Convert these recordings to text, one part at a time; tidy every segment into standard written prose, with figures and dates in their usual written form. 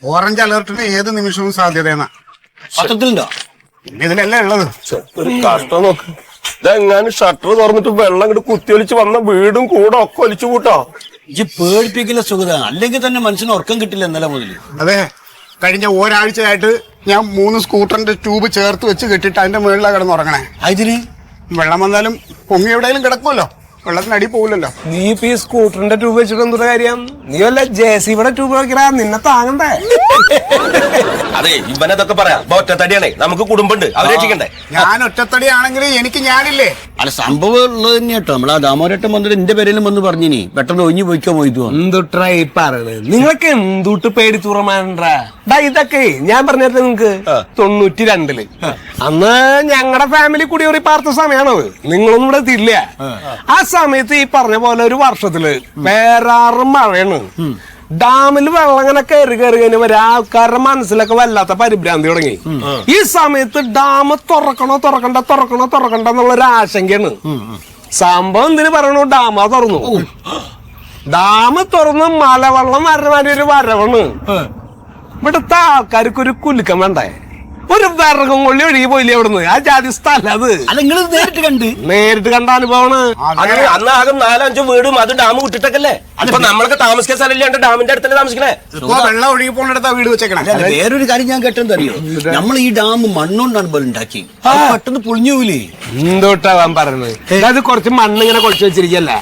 Orange അലർട്ടിന് ഏത് നിമിഷവും സാധ്യതയെന്നാ പത്രത്തിലുണ്ടോ? ഇതിലല്ലേ ഉള്ളത്. ഒരു കഷ്ടം നോക്ക്. ഇതെങ്ങാനും ഷട്ടർ തുറന്നിട്ട് വെള്ളം ഇങ്ങോട്ട് കുത്തിയൊലിച്ച് വന്ന വീടും കൂടെ ഒക്കെ ഒലിച്ചു കൂട്ടോ. ഇജ്ജ് പേടിപ്പിക്കില്ല സുഗത, അല്ലെങ്കിൽ തന്നെ മനുഷ്യന് ഉറക്കം കിട്ടില്ല ഇന്നലെ മുതല്. അതെ, കഴിഞ്ഞ ഒരാഴ്ചയായിട്ട് ഞാൻ 3 സ്കൂട്ടറിന്റെ ട്യൂബ് ചേർത്ത് വെച്ച് കെട്ടിട്ട് അതിന്റെ മുകളിലാണ് കിടന്നുറങ്ങണേ. അതിന് വെള്ളം വന്നാലും പൊങ്ങി എവിടെയെങ്കിലും കിടക്കുമല്ലോ, വെള്ളത്തിന് അടി പോകില്ലല്ലോ. നീ ഇപ്പൊ ഈ സ്കൂട്ടറിന്റെ ട്യൂബ് വെച്ചിട്ട് എന്തൊരു കാര്യം? നീ വല്ല JCBയുടെ ട്യൂബ് വെക്കടാ, നിന്നെ താങ്ങണ്ടേ? അതെ, ഇവനതൊക്കെ പറയാം. ഒറ്റത്തടിയാണേ, നമുക്ക് കുടുംബമുണ്ട്, അവരെ രക്ഷിക്കണ്ടേ. ഞാൻ ഒറ്റത്തടിയാണെങ്കിൽ എനിക്ക് ഞാനില്ലേ. അല്ല, സംഭവം ഉള്ളത് തന്നെ കേട്ടോ. നമ്മളാ ദാമോരട്ടം വന്നിട്ട് എന്റെ പേരിലും വന്ന് പറഞ്ഞിനി പെട്ടെന്ന് ഒഴിഞ്ഞു പോയിക്കോ പോയിട്ടോ. എന്തുട്രാ ഈ പറയണത്? നിങ്ങൾക്ക് എന്തുട്ട് പേടി തുറമാണ്ടാ? ഇതൊക്കെ ഞാൻ പറഞ്ഞത് നിങ്ങക്ക് 92-ല് അന്ന് ഞങ്ങളുടെ ഫാമിലി കുടിയേറി പാർത്ത സമയമാണത്. നിങ്ങളൊന്നും ഇവിടെ എത്തിയില്ല. ആ സമയത്ത് ഈ പറഞ്ഞ പോലെ ഒരു വർഷത്തില് വേറാറും മഴയാണ്. ഡാമിൽ വെള്ളം ഇങ്ങനെ കയറി കഴിഞ്ഞ വരെ ആൾക്കാരുടെ മനസ്സിലൊക്കെ വല്ലാത്ത പരിഭ്രാന്തി തുടങ്ങി. ഈ സമയത്ത് ഡാം തുറക്കണ്ട എന്നുള്ളൊരു ആശങ്കയാണ്. സംഭവം എന്തിനു പറയണു? ഡാമ തുറന്നു. ഡാം തുറന്ന് മലവെള്ളം വരമാതിരി ഒരു വരവാണ്. ഇവിടുത്തെ ആൾക്കാർക്ക് ഒരു കുലുക്കം വേണ്ടേ? ഒരു വിറകും കൊള്ളി ഒഴുകി പോയില്ലേ അവിടുന്ന്. ആ ജാതി സ്ഥലം അത്. അല്ല, നിങ്ങൾ നേരിട്ട് കണ്ട അനുഭവമാണ്. അന്ന് ആകെ 4-5 വീടും അത് ഡാം വിട്ടിട്ടൊക്കെയല്ലേ. അപ്പൊ നമ്മളൊക്കെ താമസിക്കാൻ സ്ഥലമില്ലാണ്ട് ഡാമിന്റെ അടുത്തല്ലേ താമസിക്കണേ. വെള്ളം ഒഴുകി പോകേണ്ടടുത്താ വീട് വെച്ചേക്കണേ. വേറൊരു കാര്യം ഞാൻ കേട്ടെന്തറിയോ? നമ്മൾ ഈ ഡാം മണ്ണുകൊണ്ടാണ് പോലെ ഉണ്ടാക്കി, പെട്ടെന്ന് പൊളിഞ്ഞൂലേ. എന്തോട്ടാവാൻ പറയുന്നത്? അത് കുറച്ച് മണ്ണ് ഇങ്ങനെ കുഴച്ച് വെച്ചിരിക്കല്ലേ.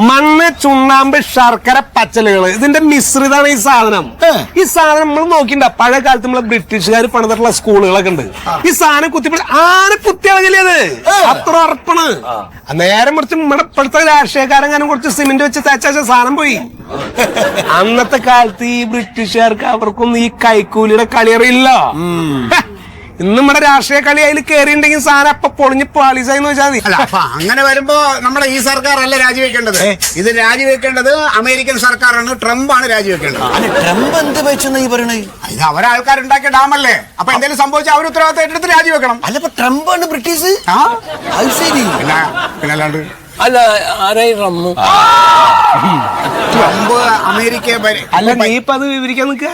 മണ്ണ്, ചുണ്ണാമ്പ്, ശർക്കര, പച്ചലുകള്, ഇതിന്റെ മിശ്രിതാണ് ഈ സാധനം. ഈ സാധനം നമ്മൾ നോക്കിണ്ട, പഴയ കാലത്ത് നമ്മളെ ബ്രിട്ടീഷുകാർ പണിതിട്ടുള്ള സ്കൂളുകളൊക്കെ ഉണ്ട്. ഈ സാധനം കുത്തിപ്പിടി ആന കുത്തിയാകില്ലേ, അത്ര ഉറപ്പാണ്. നേരം കുറച്ച് നമ്മുടെ ഇപ്പോഴത്തെ രാഷ്ട്രീയക്കാരെങ്ങാനും കുറച്ച് സിമെന്റ് വെച്ച് തേച്ച സാധനം പോയി. അന്നത്തെ കാലത്ത് ഈ ബ്രിട്ടീഷുകാർക്ക് അവർക്കൊന്നും ഈ കൈക്കൂലിയുടെ കളിയറിയില്ല. ഇന്ന് നമ്മുടെ രാഷ്ട്രീയ കളി അതിൽ കയറിയിട്ടുണ്ടെങ്കിൽ സാധനം അപ്പൊ പൊളിഞ്ഞ് പാളീസായിന്ന് വെച്ചാൽ മതി. അല്ല, അപ്പൊ അങ്ങനെ വരുമ്പോ നമ്മുടെ ഈ സർക്കാർ അല്ല രാജിവെക്കേണ്ടത്. ഇത് രാജിവെക്കേണ്ടത് അമേരിക്കൻ സർക്കാരാണ്. ട്രംപാണ് രാജിവെക്കേണ്ടത്. ട്രംപ് എന്ത് വെച്ചെന്നാ ഈ പറയണേ? ഇത് അവരാൾക്കാരുണ്ടാക്കിയ ഡാമല്ലേ. അപ്പൊ എന്തെങ്കിലും സംഭവിച്ചാൽ അവർ ഉത്തരവാദിത്തം ഏറ്റെടുത്ത് രാജിവെക്കണം. അല്ല, ഇപ്പൊ ട്രംപാണ് ബ്രിട്ടീഷ്. അത് ശരി. പിന്നെ അല്ലാണ്ട് അല്ല, ആരായി ട്രംപ്? Trump America. അല്ല, നീ ഇപ്പൊ അത് വിവരിക്കാൻ നിൽക്ക.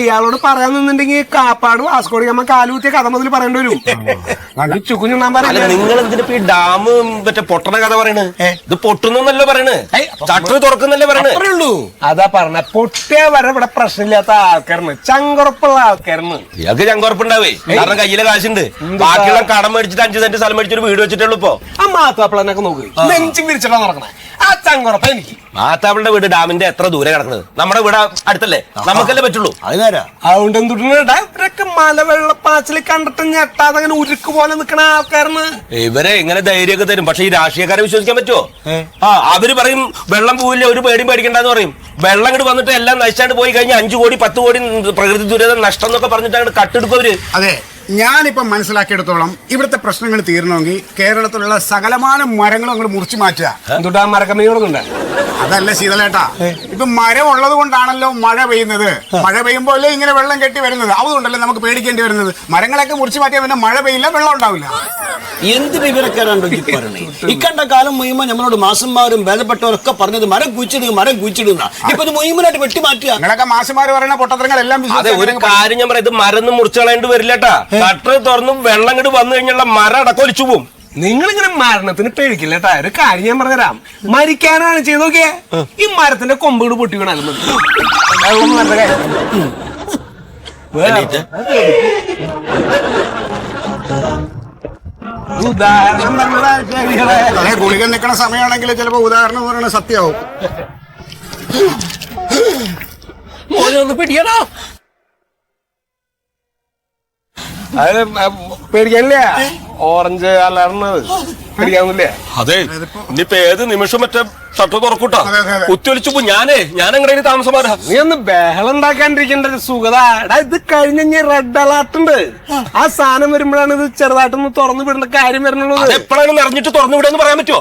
ഇയാളോട് പറയാൻ നിന്നുണ്ടെങ്കിൽ കാപ്പാട് വാസ്കോടി നമ്മ കാലുകുത്തിയ കഥ മുതൽ പറയേണ്ടി വരും. ചുക്കുഞ്ഞുണ്ണാൻ പറയാ. നിങ്ങൾ എന്തിനിപ്പോ ഈ ഡാം മറ്റേ പൊട്ടണ കഥ പറയണ്? ഇത് പൊട്ടുന്നല്ലേ പറയണ്, ഷട്ടർ തുറക്കുന്നല്ലേ പറയണേ. അതാ പറഞ്ഞ പൊട്ടിയ വരെ ഇവിടെ പ്രശ്നമില്ലാത്ത ആൾക്കാരാണ്, ചങ്കുറപ്പുള്ള ആൾക്കാരാണ്. ഇയാൾക്ക് ചങ്കുറപ്പുണ്ടാവേ, കാരണം കയ്യിലെ കാശുണ്ട്. ബാക്കിയുള്ള കടം മേടിച്ചിട്ട് 5 സെന്റ് സ്ഥലം മേടിച്ചൊരു വീട് വെച്ചിട്ടുള്ളൂ. ഇപ്പൊ ആ മാത്താപ്പിളനൊക്കെ നോക്ക്, നെഞ്ചും വിരിച്ചിട്ടാ നടക്കണേ. ആ ചങ്കുറപ്പ എനിക്ക്. മാത്താപ്പിളുടെ വീട് ഡാമിന്റെ എത്ര ദൂരെ കിടക്കുന്നത്? നമ്മുടെ വീട് അടുത്തല്ലേ, നമുക്കല്ലേ പറ്റുള്ളൂ. അതുകൊണ്ട് എന്തുട്ടൊക്കെ മലവെള്ളപ്പാച്ചിൽ കണ്ടിട്ട് ഞെട്ടാതെ അങ്ങനെ ഉരുക്ക് പോലെ നിൽക്കണ ആൾക്കാരാണ്. ഇവരെ ഇങ്ങനെ ധൈര്യമൊക്കെ തരും, പക്ഷെ ഈ രാഷ്ട്രീയക്കാരെ വിശ്വസിക്കാൻ പറ്റുമോ? അവര് പറയും വെള്ളം പോവില്ല, ഒരു പേടിയും പേടിക്കണ്ടെന്ന് പറയും. വെള്ളം ഇങ്ങോട്ട് വന്നിട്ട് എല്ലാം നശിച്ചാണ്ട് പോയി കഴിഞ്ഞാൽ 5 കോടി 10 കോടി പ്രകൃതി ദുരിതം നഷ്ടം എന്നൊക്കെ പറഞ്ഞിട്ട് അങ്ങോട്ട് കട്ടെടുക്കും അവര്. അതെ, ഞാനിപ്പം മനസ്സിലാക്കിയെടുത്തോളം ഇവിടുത്തെ പ്രശ്നങ്ങൾ തീരണമെങ്കിൽ കേരളത്തിലുള്ള സകലമാന മരങ്ങളും അങ്ങോട്ട് മുറിച്ചു മാറ്റുക. എന്തുട്ടാ മരക്കമ്മിയോടൊന്നുണ്ട്? അതല്ല ശീതലേട്ടാ, ഇപ്പൊ മരം ഉള്ളത് കൊണ്ടാണല്ലോ മഴ പെയ്യുന്നത്. മഴ പെയ്യുമ്പോഴല്ലേ ഇങ്ങനെ വെള്ളം കെട്ടി വരുന്നത്. അതുകൊണ്ടല്ലേ നമുക്ക് പേടിക്കേണ്ടി വരുന്നത്. മരങ്ങളൊക്കെ മുറിച്ചു മാറ്റിയാൽ പിന്നെ മഴ പെയ്യില്ല, വെള്ളം ഉണ്ടാവില്ല. എന്ത് വിവരക്കാരാണ്ടോ ഈ പറഞ്ഞേ? ഇക്കണ്ട കാലം മുഴുവൻ നമ്മളോട് മാസന്മാരും ഭേദപ്പെട്ടവരൊക്കെ പറഞ്ഞത് മരം കുഴിച്ചിടുന്ന. ഇപ്പൊ ഇത് മുഴുവനായിട്ട് വെട്ടി മാറ്റുക. നിങ്ങളൊക്കെ മാസന്മാര് പറയുന്ന പൊട്ടത്തരങ്ങളെല്ലാം. അതെ, ഒരു കാര്യം ഞാൻ പറയാം, ഇത് മരം മുറിച്ചു കളയേണ്ടി വരില്ലട്ടാ. ഷട്ടർ തുറന്ന് വെള്ളം ഇങ്ങോട്ട് വന്നു കഴിഞ്ഞുള്ള മരം അടക്കം ഒലിച്ചു പോകും. നിങ്ങളിങ്ങനെ മരണത്തിന് പേടിക്കില്ലട്ടാ. ഒരു കാര്യം ഞാൻ പറഞ്ഞുതരാം, മരിക്കാനാണ് ചെയ്ത് നോക്കിയേ, ഈ മരത്തിന്റെ കൊമ്പുകൾ പൊട്ടി വീണാലും മതി. ഉദാഹരണം പറഞ്ഞതാ. ഗുളിക നിൽക്കണ സമയമാണെങ്കിൽ ചിലപ്പോ ഉദാഹരണം പറയണ സത്യമാവും. പിടിക്കണോ? അത് പേടിക്കാനില്ല, ഓറഞ്ച് അലർന്നത് പേടിക്കാന്നില്ലേ. അതെ, ഇനിയിപ്പോ ഏത് നിമിഷം മറ്റേ ഷട്ടർ തുറക്കൂട്ടാ, കുത്തിയൊലിച്ചു പോ. ഞാൻ എങ്ങനെ താമസം മാറാ? നീ ഒന്ന് ബഹളം ഉണ്ടാക്കാണ്ടിരിക്കേണ്ട ഒരു സുഖത. ഇത് കഴിഞ്ഞ റെഡ് അലർട്ട് ഉണ്ട്. ആ സാധനം വരുമ്പോഴാണ് ഇത് ചെറുതായിട്ടൊന്ന് തുറന്നു വിടേണ്ട കാര്യം വരുന്നുള്ളൂ. എപ്പോഴാണ് നിറഞ്ഞിട്ട് തുറന്നു വിടാന്ന് പറയാൻ പറ്റുമോ?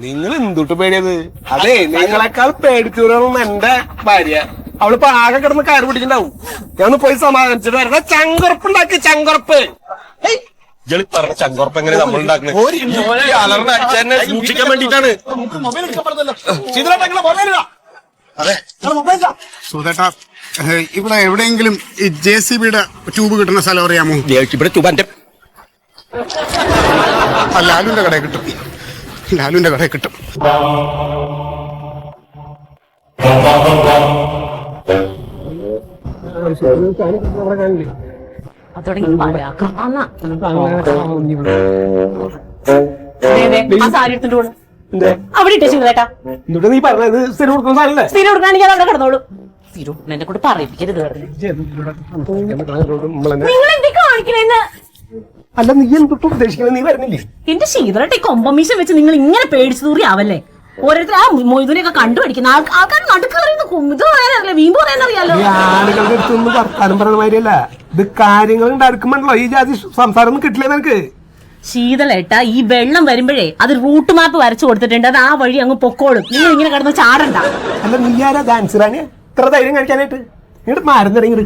നിങ്ങൾ എന്തുട്ട് പേടിയത്? അതെ, നിങ്ങളെക്കാൾ പേടിച്ചൂരാണ് എന്റെ ഭാര്യ. അവളിപ്പോ ആകെ കിടന്ന് കാര് പിടിക്കണ്ടാവും. ഞാൻ പോയി സമാധാനിച്ചിട്ട് വരണ. ചങ്കുറപ്പുണ്ടാക്കി, ചങ്കുറപ്പ്. ചങ്കുറപ്പ് എങ്ങനെ നമ്മൾ ഉണ്ടാക്കുന്നത്? സൂക്ഷിക്കാൻ വേണ്ടിട്ടാണ്. സുധേട്ടാ, ഇവിടെ എവിടെയെങ്കിലും ഈ JCBയുടെ ട്യൂബ് കിട്ടുന്ന സ്ഥലം അറിയാമോ? ഇവിടെ ചുബന്റെ ലാലുവിന്റെ കടയിൽ കിട്ടും. ലാലുവിന്റെ കടയിൽ കിട്ടും. അവിടെ ഇട്ടു ചേട്ടാ. നീ പറഞ്ഞത് സ്ഥിരം കൊടുക്കുന്ന സാധനല്ലേ? സ്ഥിരം കൊടുക്കുകയാണെങ്കിൽ അവിടെ കിടന്നോളൂ. സ്ഥിരം എന്നെ കൊണ്ട് പറയിപ്പിക്കരുത്. നിങ്ങൾ എന്തി കാണിക്കണേന്ന്? അല്ല, നീ എന്തൊട്ട് ഉദ്ദേശിക്കുന്നത്? നീ വരുന്നില്ലേ? എന്റെ ശീതളട്ടെ കൊമ്പമീശം വെച്ച് നിങ്ങൾ ഇങ്ങനെ പേടിച്ചു തൂറി ആവല്ലേ? ഓരോരുത്തർ ആ മൊയ്തുനെയൊക്കെ കണ്ടുപിടിക്കുന്ന ആൾക്കാർ നടുക്കറിയുന്ന ഇത് പറയാനറിയില്ല, വീമ്പ് പറയാനറിയാലോ. ആളുകളുടെ അടുത്തൊന്നും വർത്താനം പറയുന്ന മാതിരിയല്ല, ഇത് കാര്യങ്ങൾ ഉണ്ടാക്കുമ്പോഴല്ലോ ഈ ജാതി സംസാരം ഒന്നും കിട്ടില്ല നിനക്ക്. ശീതളേട്ട, ഈ വെള്ളം വരുമ്പോഴേ അത് റൂട്ട് മാപ്പ് വരച്ചു കൊടുത്തിട്ടുണ്ട്. അത് ആ വഴി അങ്ങ് പൊക്കോളും. നിങ്ങൾ ഇങ്ങനെ കിടന്ന് ചാടണ്ട. അല്ല, നീ ആരാ ഡാൻസറാണ് ഇത്ര ധൈര്യം കാണിക്കാനായിട്ട്? സാധനങ്ങൾ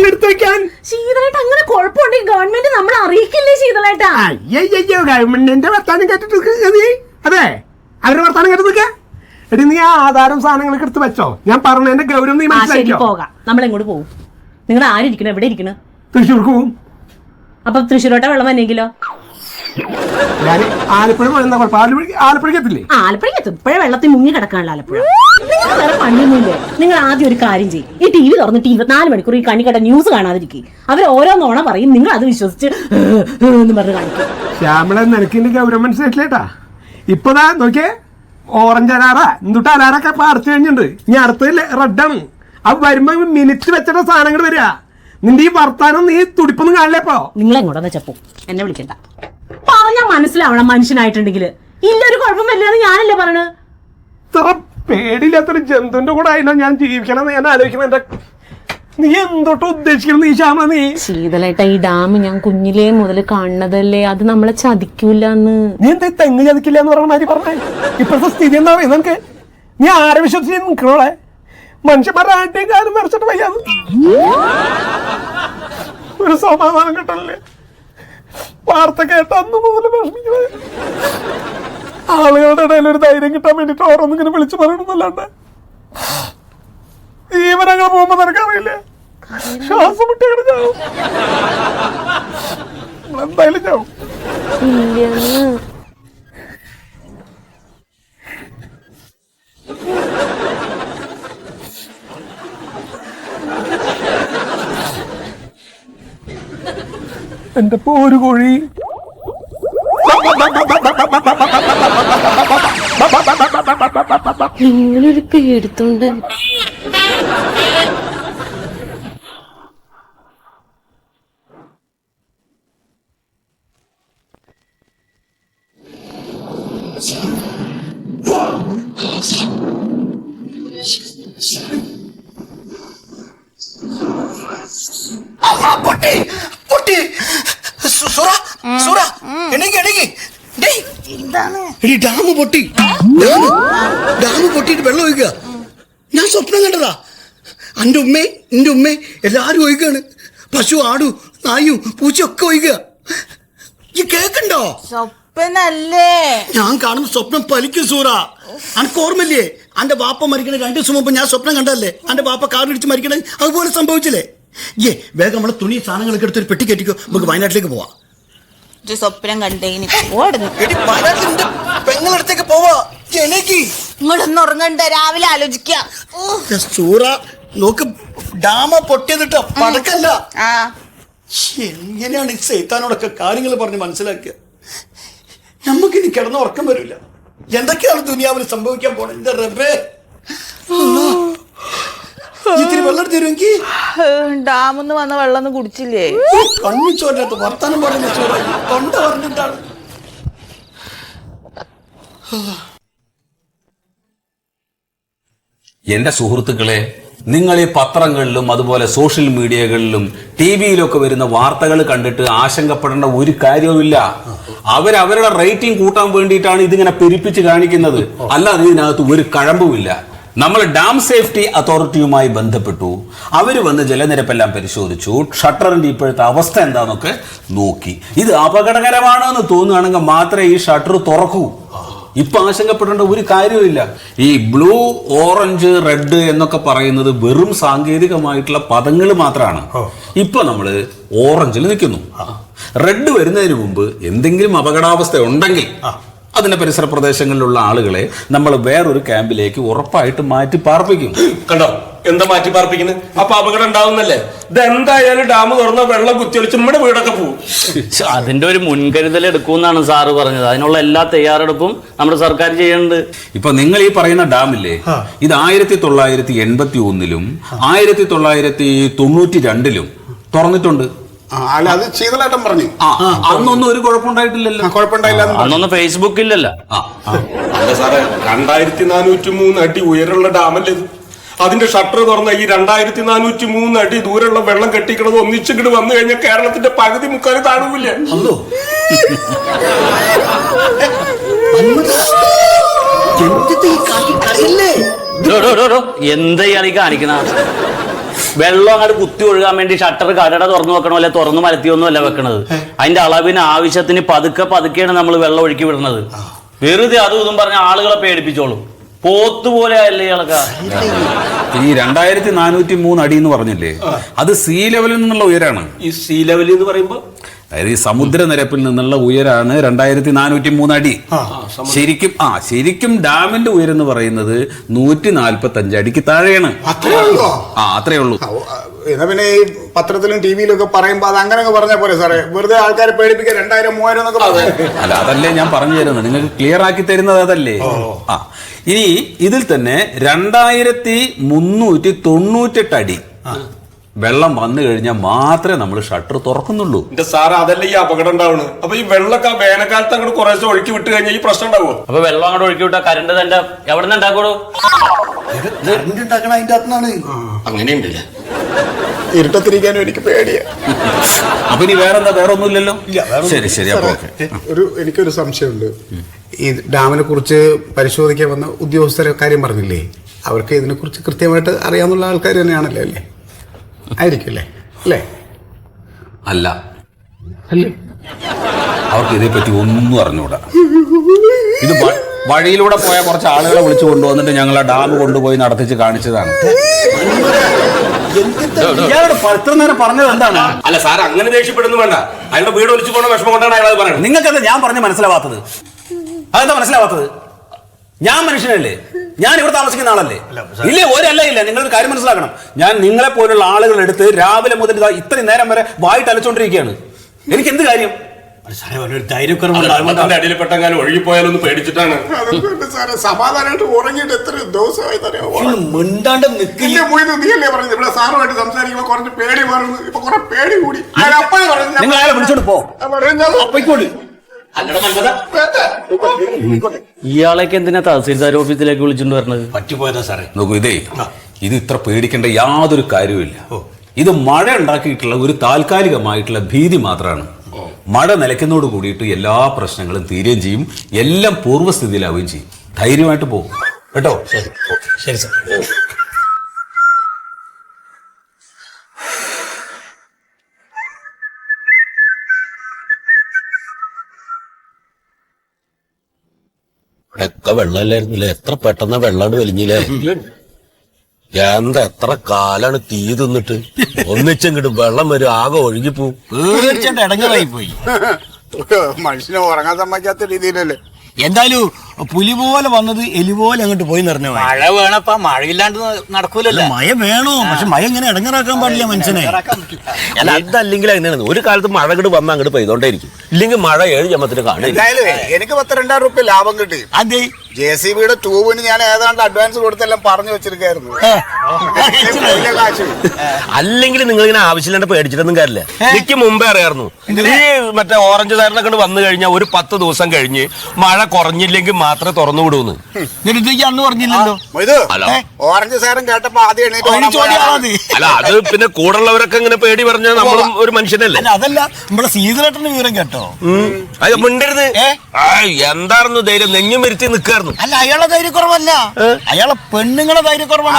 എടുത്തു വെക്കാൻ ശീതളേട്ട അങ്ങനെ കുഴപ്പമുണ്ടെങ്കിൽ ഗവൺമെന്റ് നമ്മളെ അറിയിക്കില്ലേ ശീതളേട്ടാ? അയ്യോ, ഗവൺമെന്റിന്റെ വർത്താനം കേട്ടിട്ട് അതെ അവരുടെ വർത്താനം കേട്ടിട്ട് എടി, നീ ആ ആധാരം സാധനങ്ങളൊക്കെ എടുത്ത് വെച്ചോ. ഞാൻ പറഞ്ഞതിന്റെ ഗൗരവം നീ മനസ്സിലാക്കിയോ? പോകാം. നമ്മളെങ്ങോട്ട് പോകും? നിങ്ങൾ ആരിക്കണം? എവിടെ ഇരിക്കണ? തൃശ്ശൂർക്ക് പോവും. അപ്പൊ തൃശ്ശൂരോട്ടെ വെള്ളം വന്നെങ്കിലോ? ഞാൻ ആലപ്പുഴ ആലപ്പുഴക്ക് എത്തില്ലേ? ആലപ്പുഴക്ക് എത്തും. ഇപ്പോഴേ വെള്ളത്തിൽ മുങ്ങി കിടക്കാനുള്ള ആലപ്പുഴ. നിങ്ങൾ വേറെ പണിയൊന്നുമില്ലേ? നിങ്ങൾ ആദ്യം ഒരു കാര്യം ചെയ്യും. ഈ TV തുറന്നിട്ട് 24 മണിക്കൂർ ഈ കണ്ണിക്കട ന്യൂസ് കാണാതിരിക്കും. അവർ ഓരോ നോണ പറയും, നിങ്ങൾ അത് വിശ്വസിച്ച് എന്ന് പറഞ്ഞ് കാണിക്കും. ശ്യാമള, നിനക്കിന്റെ ഗൗരവം മനസ്സിലായിട്ടില്ലേട്ടാ? ഇപ്പതാ നോക്കിയേ, ഓറഞ്ച് അലാറ എന്തുട്ട് അലാറൊക്കെ അടച്ചു കഴിഞ്ഞിട്ടുണ്ട്. ഇനി അടുത്തതിൽ റെഡാണ്. അത് വരുമ്പോ മിനിറ്റ് വെച്ചിട്ട് സാധനങ്ങൾ വരിക. നിന്റെ ഈ വർത്താനം നീ തുടിപ്പൊന്നും കാണില്ലപ്പോ. നിങ്ങൾ എങ്ങോട്ടാ ചപ്പോ? എന്നെ വിളിക്കണ്ട. പറഞ്ഞാ മനസ്സിലാവണം മനുഷ്യനായിട്ടുണ്ടെങ്കിൽ. ഇല്ലൊരു കുഴപ്പം വരില്ലെന്ന് ഞാനല്ലേ പറയണ. ഇത്ര പേടിയില്ലാത്തൊരു ജന്തുവിന്റെ കൂടെ ആയില്ലോ ഞാൻ ജീവിക്കണം എന്ന് ഞാൻ ആലോചിക്കുന്നത്. നീ എന്തൊട്ട് ഉദ്ദേശിക്കണം നീ ശ്യാമ? നീ ശീതളേട്ട, ഈ ഡാം ഞാൻ കുഞ്ഞിലേ മുതൽ കാണുന്നതല്ലേ, അത് നമ്മളെ ചതിക്കൂലെന്ന്. നീ എന്താ തെങ്ങ് ചതിക്കില്ല എന്ന് പറഞ്ഞ മാതിരി പറഞ്ഞേ? ഇപ്പോഴത്തെ സ്ഥിതി എന്താ പറയുന്നത് നിനക്ക്? നീ ആരെ വിശ്വസിച്ച് നിൽക്കണോളെ? മനുഷ്യന്മാരുടെ ആട്ടിയും കാലം വരച്ചിട്ട് വയ്യാന്ന് ഒരു സമാധാനം കിട്ടല്ലേ? വാർത്ത കേട്ട അന്ന് മുതൽ വിഷമിക്കണേ. ആളുകളുടെ ഇടയിൽ ഒരു ധൈര്യം കിട്ടാൻ വേണ്ടിട്ട് ഓരോന്നിങ്ങനെ വിളിച്ചു പറയണമെന്നല്ലാണ്ട് ജീവനങ്ങൾ പോകുമ്പോ നിനക്കറിയില്ലേ? ശ്വാസം മുട്ടിയാണ് ചാവും. എന്തായാലും ചാവും. എന്റെ പോരു കോഴി. നിങ്ങളൊരു പേടിത്തോണ്ട്. ഡാം പൊട്ടിയിട്ട് വെള്ളം ഒഴിക്കുക. ഞാൻ സ്വപ്നം കണ്ടതാ. എന്റെ ഉമ്മേ എല്ലാരും ഒഴിക്കാണ്. പശു, ആടു, നായും പൂച്ചയൊക്കെ ഒഴിക്കുക. ഈ കേക്കണ്ടോ? സ്വപ്നല്ലേ? ഞാൻ കാണുന്ന സ്വപ്നം പലിക്കും സൂറ. അനക്ക് ഓർമ്മല്ലേ അന്റെ ബാപ്പ മരിക്കണ 2 ദിവസം മുമ്പ് ഞാൻ സ്വപ്നം കണ്ടല്ലേ? അന്റെ ബാപ്പ കാറിടിച്ച് മരിക്കണേ അതുപോലെ സംഭവിച്ചില്ലേ? വേഗം നമ്മളെ തുണി സാധനങ്ങളൊക്കെ എടുത്തൊരു പെട്ടി കെട്ടിക്കോ, നമുക്ക് വയനാട്ടിലേക്ക് പോവാം. സ്വപ്നം കണ്ടേ പെങ്ങളടുത്തേക്ക് പോവാ. ഇങ്ങോട്ടൊന്നും ഉറങ്ങണ്ട, രാവിലെ ആലോചിക്കാം. സൂറ നോക്ക്, ഡാമ പൊട്ടിയതിട്ടോ പടക്കല്ല. എങ്ങനെയാണ് ഈ സൈത്താനോടൊക്കെ കാര്യങ്ങൾ പറഞ്ഞ് മനസ്സിലാക്കുക? നമുക്കിനി കിടന്ന ഉറക്കം വരില്ല. എന്തൊക്കെയാണ് ദുനിയാവിൽ സംഭവിക്കാൻ പോണത്? എന്റെ റബ്ബേ, ഇത്തിരി വെള്ളം തരുമെങ്കിൽ. ഡാമിന്ന് വന്ന വെള്ളം ഒന്നും കുടിച്ചില്ലേ? കണ്ണു ചോരാത്ത വർത്താനം പറഞ്ഞ ചോറ തൊണ്ട പറഞ്ഞിട്ടാണ്. എന്റെ സുഹൃത്തുക്കളെ, നിങ്ങൾ ഈ പത്രങ്ങളിലും അതുപോലെ സോഷ്യൽ മീഡിയകളിലും TV-യിലൊക്കെ വരുന്ന വാർത്തകൾ കണ്ടിട്ട് ആശങ്കപ്പെടേണ്ട ഒരു കാര്യവുമില്ല. അവരവരുടെ റേറ്റിംഗ് കൂട്ടാൻ വേണ്ടിയിട്ടാണ് ഇതിങ്ങനെ പെരുപ്പിച്ച് കാണിക്കുന്നത്. അല്ലാതെ ഇതിനകത്ത് ഒരു കഴമ്പുമില്ല. നമ്മൾ ഡാം സേഫ്റ്റി അതോറിറ്റിയുമായി ബന്ധപ്പെട്ടു. അവർ വന്ന് ജലനിരപ്പെല്ലാം പരിശോധിച്ചു. ഷട്ടറിന്റെ ഇപ്പോഴത്തെ അവസ്ഥ എന്താണെന്നൊക്കെ നോക്കി. ഇത് അപകടകരമാണെന്ന് തോന്നുകയാണെങ്കിൽ മാത്രമേ ഈ ഷട്ടർ തുറക്കൂ. ഇപ്പൊ ആശങ്കപ്പെടേണ്ട ഒരു കാര്യവുമില്ല. ഈ ബ്ലൂ, ഓറഞ്ച്, റെഡ് എന്നൊക്കെ പറയുന്നത് വെറും സാങ്കേതികമായിട്ടുള്ള പദങ്ങൾ മാത്രമാണ്. ഇപ്പൊ നമ്മള് ഓറഞ്ചിൽ നിൽക്കുന്നു. റെഡ് വരുന്നതിന് മുമ്പ് എന്തെങ്കിലും അപകടാവസ്ഥ ഉണ്ടെങ്കിൽ അതിന്റെ പരിസര പ്രദേശങ്ങളിലുള്ള ആളുകളെ നമ്മൾ വേറൊരു ക്യാമ്പിലേക്ക് ഉറപ്പായിട്ട് മാറ്റി പാർപ്പിക്കും. കണ്ടോ എന്താ മാറ്റി പാർപ്പിക്കുന്നത്? അപ്പൊ അപകടം ഉണ്ടാവുന്നല്ലേ? ഇതെന്തായാലും ഡാം തുറന്ന വെള്ളം കുത്തിയൊളിച്ച് നമ്മുടെ വീടൊക്കെ പോകും. അതിന്റെ ഒരു മുൻകരുതൽ എടുക്കുമെന്നാണ് സാറ് പറഞ്ഞത്. അതിനുള്ള എല്ലാ തയ്യാറെടുപ്പും നമ്മുടെ സർക്കാർ ചെയ്യുന്നുണ്ട്. ഇപ്പൊ നിങ്ങൾ ഈ പറയുന്ന ഡാമില്ലേ, ഇത് 1981-ലും 1992-ലും തുറന്നിട്ടുണ്ട്. അല്ല, അത് ശീതളേട്ടൻ പറഞ്ഞു. അന്നൊന്നും ഒരു കുഴപ്പമുണ്ടായിട്ടില്ലല്ലോ. കുഴപ്പമുണ്ടായില്ല. അന്നൊന്നും ഫേസ്ബുക്കില്ലല്ലോ. അല്ല സാറേ, 2403 അടി ഉയരമുള്ള ഡാമല്ലേ ഇത്? അതിന്റെ ഷട്ടർ തുറന്ന ഈ 2403 അടി ദൂരമുള്ള വെള്ളം കെട്ടിക്കണത് ഒന്നിച്ചിങ്ങോട്ട് വന്നു കഴിഞ്ഞാൽ കേരളത്തിന്റെ പകുതി മുക്കാലും താഴൂല്ലേ? എന്താ ഇയാളീ കാണിക്കണ? വെള്ളം അങ്ങോട്ട് കുത്തി ഒഴുകാൻ വേണ്ടി ഷട്ടർ കടട തുറന്നു വെക്കണോ അല്ലെ തുറന്നു മലത്തിയൊന്നും അല്ല വെക്കണത്. അതിന്റെ അളവിന് ആവശ്യത്തിന് പതുക്കെയാണ് നമ്മൾ വെള്ളം ഒഴുക്കി വിടുന്നത്. വെറുതെ അതും ഇതും പറഞ്ഞ ആളുകളെ പേടിപ്പിച്ചോളും. പോത്തുപോലെ അല്ലേ ഇയാളൊക്കെ. ഈ 2403 അടി എന്ന് പറഞ്ഞില്ലേ, അത് സീ ലെവലിൽ നിന്നുള്ള ഉയരാണ്. ഈ സീ ലെവൽ എന്ന് പറയുമ്പോ അതായത് ഈ സമുദ്രനിരപ്പിൽ നിന്നുള്ള ഉയരാണ് 2403 അടി. ശരിക്കും ഡാമിന്റെ ഉയരം എന്ന് പറയുന്നത് 145 അടിക്ക് താഴെയാണ്. അത്രേ ഉള്ളൂ. എന്നാ പിന്നെ ഈ പത്രത്തിലും ടിവിയിലും ഒക്കെ പറയുമ്പോ അത് അങ്ങനെ പറഞ്ഞാൽ പോരെ സാറേ? വെറുതെ ആൾക്കാരെ പേടിപ്പിക്കാൻ 2000, 3000 എന്നൊക്കെ പറഞ്ഞു. അല്ല, അതല്ലേ ഞാൻ പറഞ്ഞു തരുന്നത്, നിങ്ങൾക്ക് ക്ലിയർ ആക്കി തരുന്നത് അതല്ലേ. ഇനി ഇതിൽ തന്നെ 2398 അടി വെള്ളം വന്നു കഴിഞ്ഞാൽ മാത്രമേ നമ്മൾ ഷട്ടർ തുറക്കുന്നുള്ളൂ. എന്റെ സാറ് അതല്ലേ ഈ അപകടം ഉണ്ടാവുന്നത്. അപ്പൊ ഈ വെള്ളമൊക്കെ വേനൽക്കാലത്ത് അങ്ങോട്ട് കുറേശ്ശെ ഒഴുക്കി വിട്ട് കഴിഞ്ഞാൽ ഈ പ്രശ്നം ഉണ്ടാവുമോ? അപ്പൊ വെള്ളം അങ്ങോട്ട് ഒഴുക്കി വിട്ടാ കരണ്ട് തന്നെ എവിടെ നിന്ന് ഉണ്ടാക്കണോ? അങ്ങനെയുണ്ടല്ലേ? ഇരുട്ടത്തിരിക്കാനും എനിക്ക് പേടിയാ. അപ്പൊ ഇനി വേറെ ഒന്നുമില്ലല്ലോ. ശരി അപ്പൊ എനിക്കൊരു സംശയമുണ്ട്. ഈ ഡാമിനെ കുറിച്ച് പരിശോധിക്കാൻ വന്ന ഉദ്യോഗസ്ഥരെ കാര്യം പറഞ്ഞില്ലേ, അവർക്ക് ഇതിനെ കുറിച്ച് കൃത്യമായിട്ട് അറിയാവുന്ന ആൾക്കാർ തന്നെയാണല്ലോ അല്ലേ? ആയിരിക്കും അല്ലേ? അല്ല, അവർക്ക് ഇതേപ്പറ്റി ഒന്നും അറിഞ്ഞൂടാ. ഇത് വഴിയിലൂടെ പോയ കുറച്ച് ആളുകളെ വിളിച്ചു കൊണ്ടുവന്നിട്ട് ഞങ്ങൾ ആ ഡാം കൊണ്ടുപോയി നടത്തിച്ച് കാണിച്ചതാണ്. ഇത്ര നേരം പറഞ്ഞത് എന്താണ്? അല്ല സാർ, അങ്ങനെ ദേഷ്യപ്പെടുന്നു വേണ്ട. അയാളുടെ വീട് ഒലിച്ചു പോണ വിഷമം കൊണ്ടാണ് അയാൾ പറയുന്നത്. നിങ്ങൾക്കത് ഞാൻ പറഞ്ഞ് മനസ്സിലാവാത്തത്? അതെന്താ മനസ്സിലാവാത്തത്? ഞാൻ മനുഷ്യനല്ലേ, ഞാൻ ഇവിടെ താമസിക്കുന്ന ആളല്ലേ? ഇല്ല, ഇല്ല. നിങ്ങളൊരു കാര്യം മനസ്സിലാക്കണം. ഞാൻ നിങ്ങളെ പോലുള്ള ആളുകൾ എടുത്ത് രാവിലെ മുതൽ ഇത്രയും നേരം വരെ വായിട്ട് അലച്ചോണ്ടിരിക്കുകയാണ്. എനിക്ക് എന്ത് കാര്യം? അടിയിൽപ്പെട്ടെങ്ങാനും ഒഴുകിപ്പോയാലൊന്ന് പേടിച്ചിട്ടാണ്. സമാധാനമായിട്ട് ഉറങ്ങിയിട്ട് എത്ര ദിവസമായി ഇവിടെ സാറുമായിട്ട് സംസാരിക്കുമ്പോ കുറച്ച് പേടി മാറുന്നു. ഇപ്പൊ കുറെ പേടി കൂടി. നിങ്ങൾ അയാളെ വിളിച്ചോണ്ട് പോ. ഇയാളേക്ക് എന്തിനാ തഹസീൽദാർ ഓഫീസിലേക്ക് വിളിച്ചോണ്ട് വരണത്? പറ്റിപ്പോയതാ സാറേ. നോക്കൂ, ഇത് ഇത്ര പേടിക്കേണ്ട യാതൊരു കാര്യവുമില്ല. ഇത് മഴ ഉണ്ടാക്കിയിട്ടുള്ള ഒരു താൽക്കാലികമായിട്ടുള്ള ഭീതി മാത്രമാണ്. മഴ നിലയ്ക്കുന്നതോട് കൂടിയിട്ട് എല്ലാ പ്രശ്നങ്ങളും തീരുകയും ചെയ്യും, എല്ലാം പൂർവ്വസ്ഥിതിയിലാവുകയും ചെയ്യും. ധൈര്യമായിട്ട് പോകും കേട്ടോ. ശരി സാർ. ഇവിടെയൊക്കെ വെള്ളമല്ലായിരുന്നില്ലേ? എത്ര പെട്ടെന്ന് വെള്ളാണ്ട് വലിഞ്ഞില്ലേ? എത്ര കാലാണ് തീ തിന്നിട്ട് ഒന്നിച്ചെങ്കിലും വെള്ളം വരും, ആകെ ഒഴുകിപ്പോവും. തീർച്ചയായിട്ടും ഇടങ്ങറായി പോയി. മനുഷ്യനെ ഉറങ്ങാൻ സമ്മതിക്കാത്ത രീതിയിലല്ലേ. എന്തായാലും പുലി പോലെ വന്നത് എലി പോലെ അങ്ങോട്ട് പോയി നിറഞ്ഞു. മഴ വേണപ്പാ, മഴയില്ലാണ്ട് നടക്കൂലല്ലോ. മഴ വേണോ? പക്ഷെ മഴ ഇങ്ങനെ ഇടങ്ങറാക്കാൻ പാടില്ല മനുഷ്യനെ. അല്ല, അതല്ലെങ്കിൽ അങ്ങനെയാണ്. ഒരു കാലത്ത് മഴ അങ്ങോട്ട് വന്നാൽ അങ്ങോട്ട് പെയ്തോണ്ടേയിരിക്കും. ഇല്ലെങ്കിൽ മഴ 7 ജമത്തിന് കാണില്ല. എനിക്ക് 10,000 രൂപ ലാഭം കിട്ടി. അതെ, JCBയുടെ ട്യൂബിന് ഞാൻ ഏതാണ്ട് അഡ്വാൻസ് കൊടുത്തെല്ലാം പറഞ്ഞു വെച്ചിരിക്കായിരുന്നു. അല്ലെങ്കിൽ നിങ്ങൾ ഇങ്ങനെ ആവശ്യമില്ലാണ്ട് പേടിച്ചിട്ടൊന്നും കാര്യമില്ല. എനിക്ക് മുമ്പേ അറിയായിരുന്നു ഈ മറ്റേ ഓറഞ്ച് തരണൊക്കെ വന്നു കഴിഞ്ഞാൽ ഒരു 10 ദിവസം കഴിഞ്ഞ് മഴ കുറഞ്ഞില്ലെങ്കിൽ മാത്രമേ തുറന്നു വിടൂന്ന്. അന്ന് പറഞ്ഞില്ലല്ലോ. ഓറഞ്ച് സാറും കേട്ടപ്പോ ആദ്യം അല്ല, അത് പിന്നെ കൂടുള്ളവരൊക്കെ ഇങ്ങനെ പേടി പറഞ്ഞാൽ നമ്മളും ഒരു മനുഷ്യനല്ലേ. അതല്ല, നമ്മുടെ സീതളേട്ടന്റെ വിവരം കേട്ടോ? അത് മിണ്ടരുത്. എന്തായിരുന്നു ധൈര്യം? നെഞ്ഞും വരുത്തി നിൽക്കുക. നടന്നു. അല്ല അയാളെ ധൈര്യക്കുറവല്ല, അയാളെ പെണ്ണുങ്ങളെ ധൈര്യക്കുറവാണ്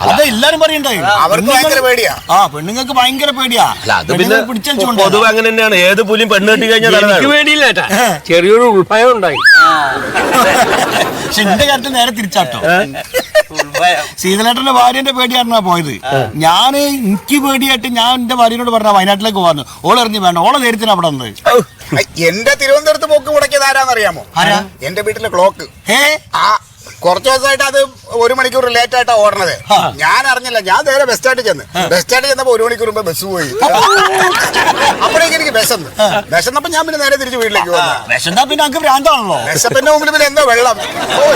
അത് എല്ലാരും പറയണ്ടായി. അവർക്ക് ഭയങ്കര പേടിയാ. പെണ്ണുങ്ങൾക്ക് ഭയങ്കര പേടിയാ. അല്ല അത് പിന്നെ പിടിച്ചു പൊതുവെ അങ്ങനെ തന്നെയാണ്. ഏത് പുലിയും പെണ്ണ് കെട്ടി കഴിഞ്ഞാൽ എനിക്ക് വേണ്ടിയില്ല ഏട്ടാ, ചെറിയൊരു ഉൾഭയം ഉണ്ടായി. പക്ഷെ എന്റെ കാര്യത്തിൽ നേരെ തിരിച്ചാട്ടോ. ശീതളേട്ടന്റെ ഭാര്യന്റെ പേടിയായിരുന്നാ പോയത്. ഞാന് എനിക്ക് പേടിയായിട്ട് ഞാൻ എന്റെ ഭാര്യനോട് പറഞ്ഞ വയനാട്ടിലേക്ക് പോകാന്ന്. ഓളെറിഞ്ഞ് വേണ്ട, ഓളെ നേരത്തിന് അവിടെ വന്നത്. എന്റെ തിരുവനന്തപുരത്ത് പോക്ക് മുടക്കിയത് ആരാന്നറിയാമോ? എന്റെ വീട്ടിലെ ക്ലോക്ക്. കുറച്ചു ദിവസമായിട്ട് അത് 1 മണിക്കൂർ ലേറ്റ് ആയിട്ടാ ഓടണത്. ഞാൻ അറിഞ്ഞില്ല. ഞാൻ നേരെ ബസ് സ്റ്റാൻഡിൽ ചെന്നപ്പോ 1 മണിക്കൂർ മുമ്പ് ബസ് പോയി. അപ്പോഴേക്ക് എനിക്ക് വിശന്നപ്പോ ഞാൻ പിന്നെ നേരെ തിരിച്ച് വീട്ടിലേക്ക് വന്നു. വിശന്നാ പിന്നെ നമുക്ക് ഭ്രാന്താണല്ലോ. വിശപ്പിന്റെ മുമ്പിൽ പിന്നെ എന്തോ വെള്ളം.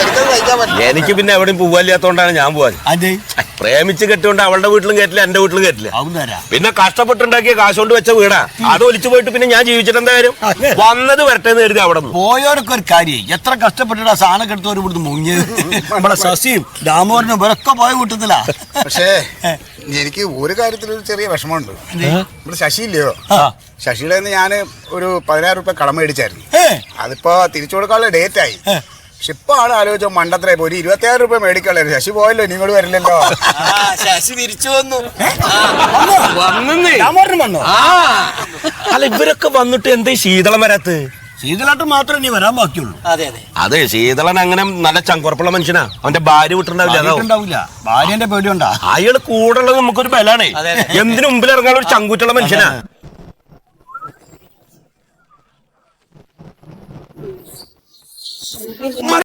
എനിക്കത് കഴിക്കാൻ പറ്റില്ല. എനിക്ക് പിന്നെ എവിടെയും പോവാല്ലാത്തോണ്ടാണ് ഞാൻ പോവാൻ. അതെ, പ്രേമിച്ച് കെട്ടുകൊണ്ട് അവളുടെ വീട്ടിലും കയറ്റില്ല, എന്റെ വീട്ടിലും കയറ്റില്ല. ആവുന്നേരാ. പിന്നെ കഷ്ടപ്പെട്ടുണ്ടാക്കിയ കാശ് കൊണ്ട് വെച്ച വീടാ, അത് ഒലിച്ചു പോയിട്ട് പിന്നെ ഞാൻ ജീവിച്ചിട്ട് എന്താ കാര്യം? വന്നത് വരട്ടെ എന്ന് കരുതി അവിടെ നിന്ന് പോയവരൊക്കെ ഒരു കാര്യം. എത്ര കഷ്ടപ്പെട്ടിട്ട് സാധനം എടുത്തവർ ഇവിടുന്ന് മുങ്ങിയത്. നമ്മളെ ശശിയും രാമോരനും ഇവരൊക്കെ പോയ കൂട്ടത്തിലാ. പക്ഷേ എനിക്ക് ഒരു കാര്യത്തിൽ ഒരു ചെറിയ വിഷമമുണ്ട്. ഇവിടെ ശശി ഇല്ലയോ? ശശിയുടെ ഞാൻ ഒരു 10,000 രൂപ കടം മേടിച്ചായിരുന്നു. അതിപ്പോ തിരിച്ചു കൊടുക്കാനുള്ള ഡേറ്റ് ആയി. പക്ഷെ ഇപ്പൊ ആണ് ആലോചിച്ചോ, മണ്ടത്രേ പോയി 27,000 രൂപ മേടിക്കാളായിരുന്നു. ശശി പോയല്ലോ, നിങ്ങളോട് വരില്ലല്ലോ. ശശി തിരിച്ചു വന്നു. രാമോരനും വന്നോ? അല്ല ഇവരൊക്കെ വന്നിട്ട് എന്താ ശീതളം വരാത്ത്? ശീതളായിട്ട് മാത്രമേ ഇനി വരാൻ ബാക്കിയുള്ളൂ. അതെ, ശീതളൻ അങ്ങനെ നല്ല ചങ്കുറപ്പുള്ള മനുഷ്യനാ. അവന്റെ ഭാര്യ വിട്ടുണ്ടാവില്ല. ഉണ്ടാവില്ല, ഭാര്യന്റെ പേടിയുണ്ടാ. അയാള് കൂടെ ഉള്ളത് നമുക്കൊരു ബലാണേ. എന്തിനു മുമ്പിൽ ഇറങ്ങാനുള്ള ഒരു ചങ്കൂറ്റുള്ള മനുഷ്യനാ.